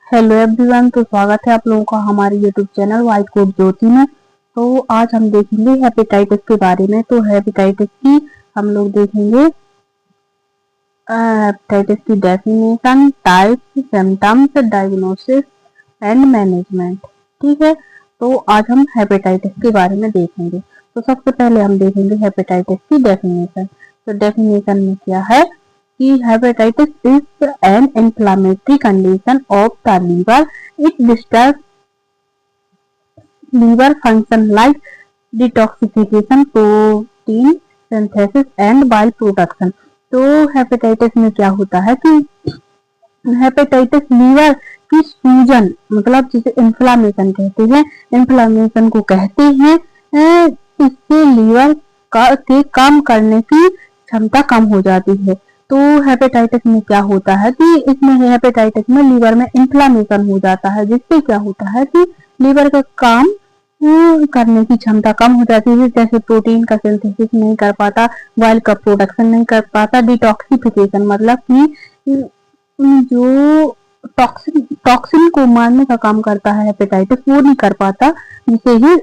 Hello everyone, तो स्वागत है आप लोगों का हमारे यूट्यूब चैनल व्हाइट कोट ज्योति में। तो आज हम देखेंगे हेपेटाइटिस के बारे में। तो हेपेटाइटिस की हम लोग देखेंगे हेपेटाइटिस की definition, types, symptoms, diagnosis and management. ठीक है, तो आज हम हेपेटाइटिस के बारे में देखेंगे। तो सबसे पहले हम देखेंगे हेपेटाइटिस की डेफिनेशन। तो डेफिनेशन में क्या है कि hepatitis is an inflammatory condition of the liver. It disturbs liver function like detoxification, protein synthesis and bile production. तो हेपेटाइटिस में क्या होता है कि हेपेटाइटिस लीवर की सूजन, मतलब जिसे इन्फ्लामेशन कहते हैं, इन्फ्लामेशन को कहते हैं। इससे लीवर के काम करने की क्षमता कम हो जाती है। तो हेपेटाइटिस में क्या होता है कि इसमें हेपेटाइटिस में लीवर में इन्फ्लामेशन हो जाता है, जिससे क्या होता है कि लीवर का काम करने की क्षमता कम हो जाती है। जैसे प्रोटीन का सिंथेसिस नहीं कर पाता, बाइल का प्रोडक्शन नहीं कर पाता, डिटॉक्सिफिकेशन मतलब कि जो टॉक्सिन को मारने का काम करता है हेपेटाइटिस, वो नहीं कर पाता, जिसे ही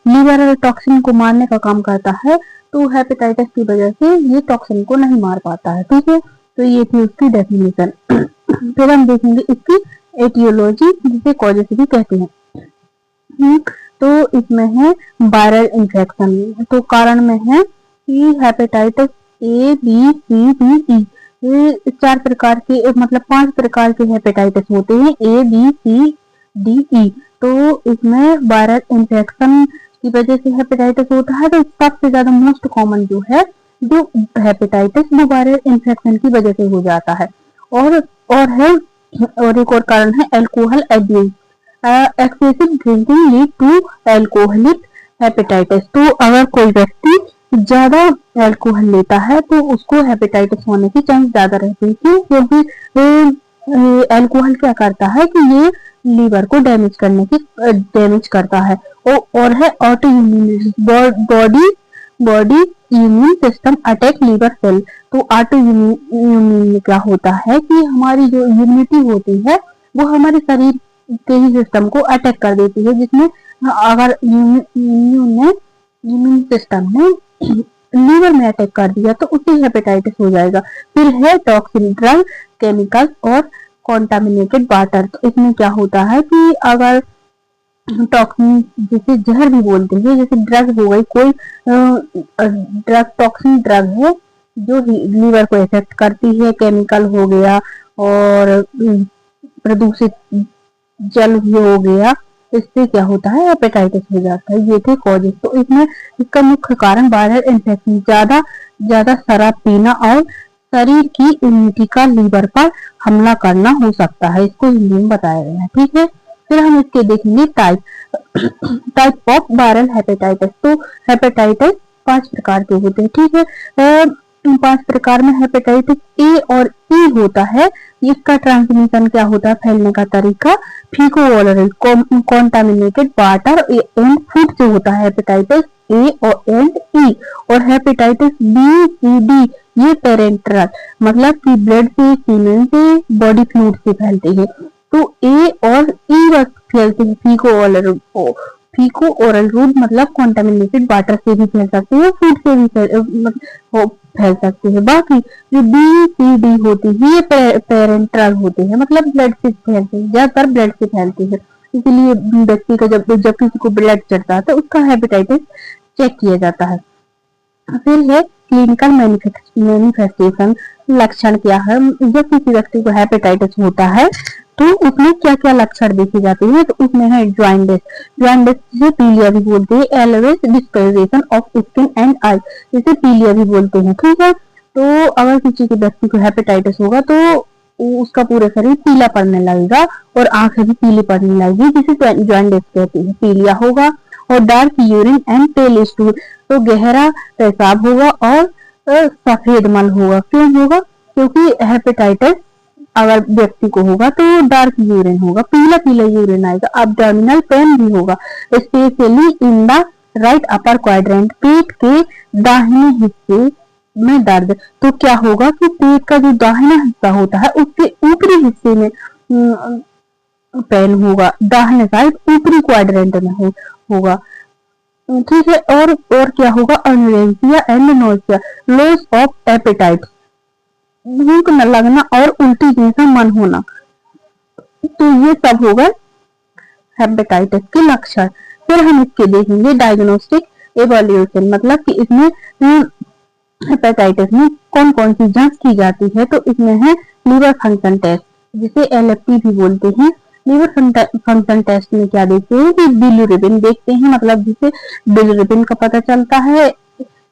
लीवर टॉक्सिन को मारने का काम करता है। तो हेपेटाइटिस की वजह से ये टॉक्सिन को नहीं मार पाता है। ठीक है, तो ये थी उसकी डेफिनेशन। फिर हम देखेंगे इसकी एटियोलॉजी, जिसे कॉजेस भी कहते हैं। तो इसमें है वायरल इन्फेक्शन। तो कारण में है कि hepatitis A, B, C, D, E, ये 4 प्रकार के, मतलब 5 प्रकार के हेपेटाइटिस होते हैं, ए, बी, सी, डी, ई। तो इसमें वायरल इन्फेक्शन की वजह से हेपेटाइटिस होता है। तो सबसे ज्यादा मोस्ट कॉमन जो है जो हेपेटाइटिस वो वायरल इन्फेक्शन की वजह से हो जाता है। और एक और कारण है alcohol abuse. Excessive drinking lead to alcoholic hepatitis. तो अगर कोई व्यक्ति ज्यादा अल्कोहल लेता है तो उसको हेपेटाइटिस होने की चांस ज्यादा रहती है। क्यों? क्योंकि अल्कोहल क्या करता है कि ये लीवर को डैमेज करता है। और है auto immunity, body immune system attack liver cell. तो ऑटो इम्यून में क्या होता है कि हमारी जो इम्यूनिटी होती है वो हमारे शरीर के ही सिस्टम को अटैक कर देती है, जिसमें अगर इम्यून सिस्टम ने लीवर में अटैक कर दिया तो उसे हेपेटाइटिस हो जाएगा। फिर है टॉक्सिन, ड्रग, केमिकल्स और कॉन्टामिनेटेड वाटर। तो इसमें क्या होता है कि अगर टॉक्सिन, जिसे जहर भी बोलते हैं, जैसे ड्रग हो गई, कोई ड्रग टॉक्सिन ड्रग है जो लीवर को इफेक्ट करती है, केमिकल हो गया और प्रदूषित जल भी हो गया, इससे क्या होता है हेपेटाइटिस हो जाता है। ये थे कॉजेस। तो इसमें इसका मुख्य कारण वायरल इन्फेक्शन, ज्यादा शराब पीना और शरीर की इम्यूनिटी का लीवर पर हमला करना हो सकता है। इसको हिंदी में बताया गया है। ठीक है, फिर हम इसके देखेंगे टाइप ऑफ वायरल हेपेटाइटिस। तो हेपेटाइटिस 5 प्रकार के होते हैं। ठीक है, 5 प्रकार में हेपेटाइटिस ए और ई होता है। इसका ट्रांसमिशन क्या होता है, फैलने का तरीका faeco oral contaminated water and food से होता है हेपेटाइटिस ए एंड ई। और हेपेटाइटिस बी, सी, डी ये पेरेंटरल, मतलब कि ब्लड से, सीमेन से, बॉडी फ्लूइड से फैलते हैं। तो ए और ई बस फैलते हैं फीको ओरल रूट, मतलब कॉन्टामिनेटेड वाटर से भी फैल सकते हैं, फूड से भी फैल सकते हैं। बाकी जो बी, सी, डी होती है ये पेरेंटरल होते हैं, मतलब ब्लड से फैलते हैं, ज्यादातर ब्लड से फैलते हैं। इसीलिए व्यक्ति का जब किसी को ब्लड चढ़ता है तो उसका हेपेटाइटिस चेक किया जाता है। फिर है क्लिनिकल मैनिफेस्टेशन। लक्षण क्या है, जब किसी व्यक्ति को हेपेटाइटिस होता है तो उसमें क्या क्या लक्षण देखे जाते हैं। तो उसमें है जॉइंडिस जिसे पीलिया भी बोलते हैं, always discoloration of skin and eye, जिसे पीलिया भी बोलते हैं। ठीक है, तो अगर किसी के व्यक्ति को हेपेटाइटिस होगा तो उसका पूरा शरीर पीला पड़ने लगेगा और आंखें भी पीली पड़ने लगेगी, जिसे जॉइंडिस कहते हैं, पीलिया होगा। और dark urine and pale stool, तो गहरा पेशाब होगा और सफेद मल होगा। क्यों होगा? क्योंकि हेपेटाइटिस अगर व्यक्ति को होगा तो डार्क यूरिन होगा, पीला यूरिन आएगा। एब्डोमिनल पेन भी होगा, specially in the right upper quadrant, पेट के दाहिने हिस्से में दर्द। तो क्या होगा कि पेट का जो दाहिना हिस्सा होता है उसके ऊपरी हिस्से में पेन होगा, दाहिने साइड ऊपरी क्वाड्रेंट में होगा। ठीक है, और क्या होगा, anorexia and nausea, loss of appetite, भूख न लगना और उल्टी जैसा मन होना। तो ये सब होगा हेपेटाइटिस के लक्षण। फिर हम इसके देखेंगे डायग्नोस्टिक एवोल्यूशन, मतलब कि इसमें हेपेटाइटिस में कौन कौन सी जांच की जाती है। तो इसमें है लीवर फंक्शन टेस्ट, जिसे LFT भी बोलते हैं। लीवर फंक्शन टेस्ट में क्या देखते हैं कि बिलिरुबिन देखते हैं, मतलब जिसे बिलिरुबिन का पता चलता है,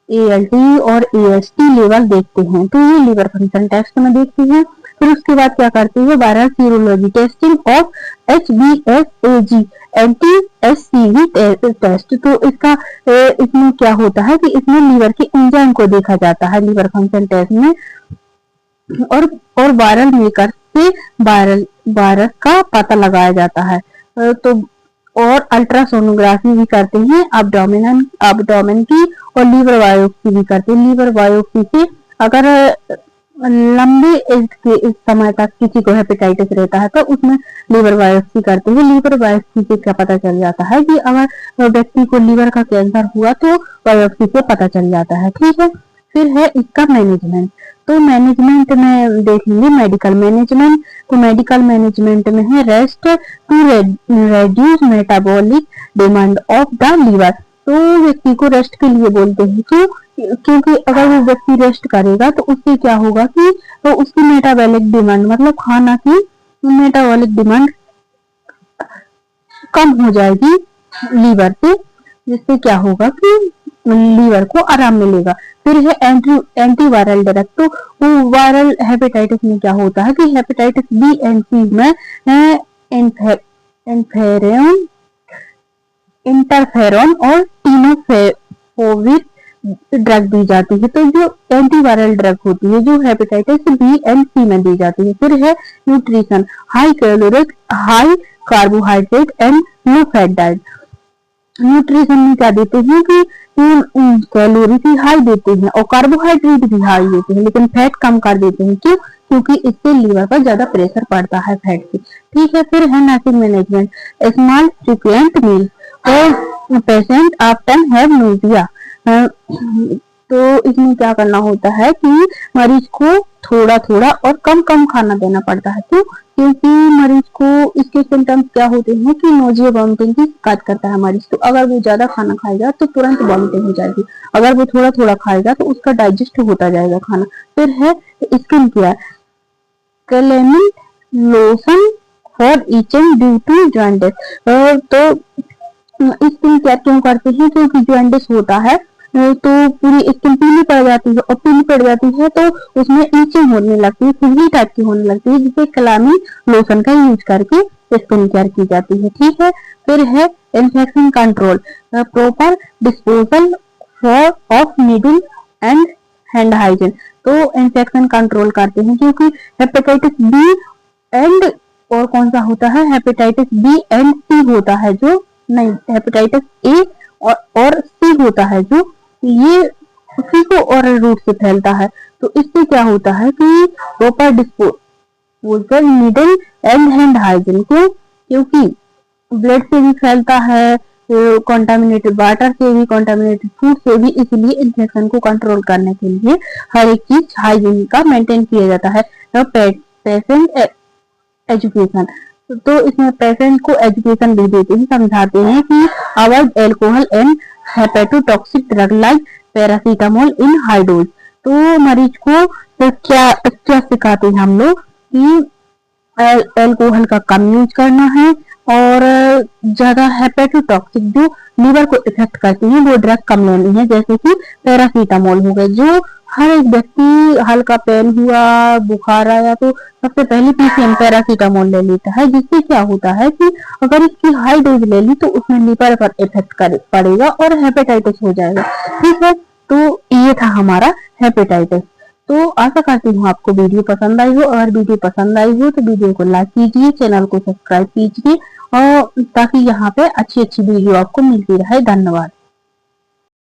ALT और AST लेवल देखते हैं। तो ये लीवर फंक्शन टेस्ट में देखते हैं। फिर उसके बाद क्या करते हैं, viral serology testing of HBsAg anti HCV test. तो इसमें क्या होता है कि इसमें लीवर के एंजाइम को देखा जाता है लीवर फंक्शन टेस्ट में, और वायरल मेकर से वायरस का पता लगाया जाता है। तो और अल्ट्रासोनोग्राफी भी करते हैं एब्डोमेन की, और लीवर बायोप्सी भी करते हैं। लीवर बायोप्सी से अगर लंबे एज के इस समय तक किसी को हेपेटाइटिस रहता है तो उसमें लीवर बायोप्सी करते हैं। लीवर बायोप्सी से क्या पता चल जाता है कि अगर व्यक्ति को लीवर का कैंसर हुआ तो बायोप्सी से पता चल जाता है। ठीक है, फिर है इसका मैनेजमेंट। तो मैनेजमेंट में देखेंगे मेडिकल मैनेजमेंट। तो मेडिकल मैनेजमेंट में है rest to reduce metabolic demand of the liver. तो व्यक्ति को रेस्ट के लिए बोलते हैं, क्योंकि अगर वो व्यक्ति रेस्ट करेगा तो उससे क्या होगा कि तो उसकी मेटाबॉलिक डिमांड, मतलब खाना की मेटाबॉलिक डिमांड कम हो जाएगी लीवर से, जिससे क्या होगा कि लीवर को आराम मिलेगा। फिर है एंटीवायरल ड्रग। तो वायरल हेपेटाइटिस में क्या होता है कि हेपेटाइटिस B एंड C में इंटरफेरॉन और टीनोफोविर ड्रग दी जाती है। तो जो एंटीवायरल ड्रग होती है जो हेपेटाइटिस B एंड C में दी जाती है। फिर है nutrition, high caloric, high carbohydrate and low fat diet. Nutrition में क्या देते हैं कि कैलोरी भी हाई देते हैं और कार्बोहाइड्रेट भी हाई देते हैं, लेकिन फैट कम कर देते हैं। क्यों? क्योंकि इससे लीवर पर ज्यादा प्रेशर पड़ता है फैट से। ठीक है, फिर है नर्सिंग मैनेजमेंट, स्मॉल फ्रीक्वेंट मील और पेशेंट ऑफ्टन हैव नोजिया। तो इसमें क्या करना होता है कि मरीज को थोड़ा थोड़ा और कम कम खाना देना पड़ता है। क्यों? क्योंकि मरीज को इसके सिम्टम्स क्या होते हैं कि नोजिया वॉमिटिंग की शिकायत करता है मरीज। तो अगर वो ज्यादा खाना खाएगा तो तुरंत वॉमिटिंग हो जाएगी, अगर वो थोड़ा थोड़ा खाएगा तो उसका डाइजेस्ट होता जाएगा खाना। फिर है skin care, calamine lotion for itching due to jaundice. तो स्किन केयर क्यों करते हैं? क्योंकि जॉन्डिस होता है तो पूरी स्किन पीली पड़ जाती है, और पीली पड़ जाती है तो उसमें ईचिंग होने लगती है, खुजली टाइप की होने लगती है, जिसे कैलामिन लोशन का यूज करके स्किन केयर की जाती है। ठीक है, फिर है infection control, proper disposal of needle and hand hygiene. तो इन्फेक्शन कंट्रोल करते हैं, क्योंकि हेपेटाइटिस B एंड और कौन सा होता है, हेपेटाइटिस B एंड C होता है, जो नहीं हेपेटाइटिस A और C होता है, जो ये उसी को और रूट से फैलता है। तो इससे क्या होता है कि proper disposal needle and hand hygiene को, क्योंकि ब्लड से भी फैलता है, कॉन्टामिनेटेड वाटर से भी, कॉन्टामिनेटेड फूड से भी, इसलिए इन्फेक्शन को कंट्रोल करने के लिए हर एक चीज हाइजीन का मेंटेन किया जाता है। तो पेशेंट एजुकेशन, तो इसमें पेशेंट को एजुकेशन भी देते हैं, समझाते हैं कि avoid alcohol and hepatotoxic drug like paracetamol in high dose. तो मरीज को तो क्या क्या सिखाते हैं हम लोग कि एल्कोहल का कम यूज करना है, और ज्यादा हेपेटोटॉक्सिक जो लीवर को इफेक्ट करती है वो ड्रग कम लेनी है, जैसे कि पैरासीटामोल हो गए। जो हर एक व्यक्ति हल्का पेन हुआ, बुखार आया तो सबसे पहले PCM पैरासीटामोल ले लेता है, जिससे क्या होता है कि अगर इसकी हाई डोज ले ली तो उसमें लीवर पर इफेक्ट पड़ेगा और हेपेटाइटिस हो जाएगा। ठीक है, तो ये था हमारा हेपेटाइटिस। तो आशा करती हूँ आपको वीडियो पसंद आई हो। अगर वीडियो पसंद आई हो तो वीडियो को लाइक कीजिए, चैनल को सब्सक्राइब कीजिए, और ताकि यहाँ पे अच्छी अच्छी वीडियो आपको मिलती रहे। धन्यवाद।